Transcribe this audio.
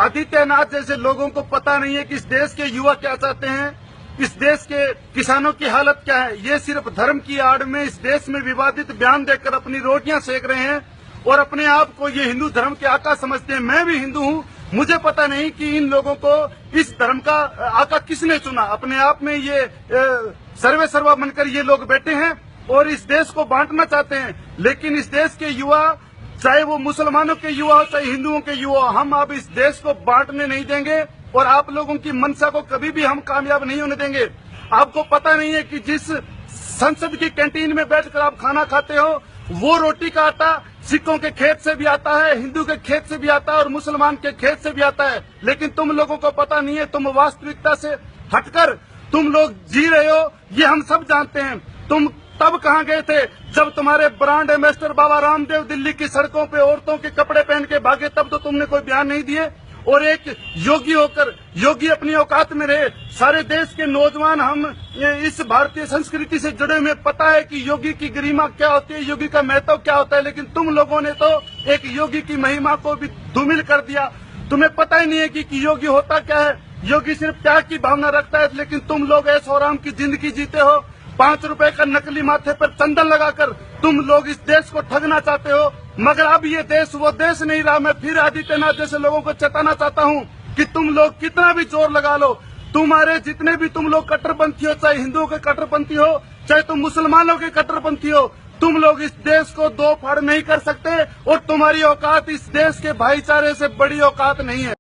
आदित्यनाथ जैसे लोगों को पता नहीं है कि इस देश के युवा क्या चाहते हैं, इस देश के किसानों की हालत क्या है। ये सिर्फ धर्म की आड़ में इस देश में विवादित बयान देकर अपनी रोटियां सेक रहे हैं और अपने आप को ये हिंदू धर्म के आका समझते हैं। मैं भी हिंदू हूँ, मुझे पता नहीं कि इन लोगों को इस धर्म का आका किसने चुना। अपने आप में ये सर्वे सर्वा बनकर ये लोग बैठे हैं और इस देश को बांटना चाहते हैं। लेकिन इस देश के युवा, चाहे वो मुसलमानों के युवा हो चाहे हिंदुओं के युवा, हम अब इस देश को बांटने नहीं देंगे और आप लोगों की मंशा को कभी भी हम कामयाब नहीं होने देंगे। आपको पता नहीं है कि जिस संसद की कैंटीन में बैठकर आप खाना खाते हो, वो रोटी का आटा सिखों के खेत से भी आता है, हिंदू के खेत से भी आता है और मुसलमान के खेत से भी आता है। लेकिन तुम लोगों को पता नहीं है, तुम वास्तविकता से हटकर तुम लोग जी रहे हो, ये हम सब जानते हैं। तुम तब कहाँ गए थे जब तुम्हारे ब्रांड एम्बेसडर बाबा रामदेव दिल्ली की सड़कों पे औरतों के कपड़े पहन के भागे, तब तो तुमने कोई बयान नहीं दिए। और एक योगी होकर योगी अपनी औकात में रहे। सारे देश के नौजवान हम इस भारतीय संस्कृति से जुड़े हुए, पता है कि योगी की गरिमा क्या होती है, योगी का महत्व क्या होता है। लेकिन तुम लोगों ने तो एक योगी की महिमा को भी धूमिल कर दिया। तुम्हें पता ही नहीं है कि योगी होता क्या है। योगी सिर्फ प्यार की भावना रखता है, लेकिन तुम लोग ऐशो आराम की जिंदगी जीते हो। 5 रुपए का नकली माथे पर चंदन लगाकर तुम लोग इस देश को ठगना चाहते हो। मगर अब ये देश वो देश नहीं रहा। मैं फिर आदित्यनाथ जैसे लोगों को चेताना चाहता हूँ कि तुम लोग कितना भी जोर लगा लो, तुम्हारे जितने भी तुम लोग कट्टरपंथी हो, चाहे हिंदुओं के कट्टरपंथी हो चाहे तुम मुसलमानों के कट्टरपंथी हो, तुम लोग इस देश को दो फाड़ नहीं कर सकते और तुम्हारी औकात इस देश के भाईचारे से बड़ी औकात नहीं है।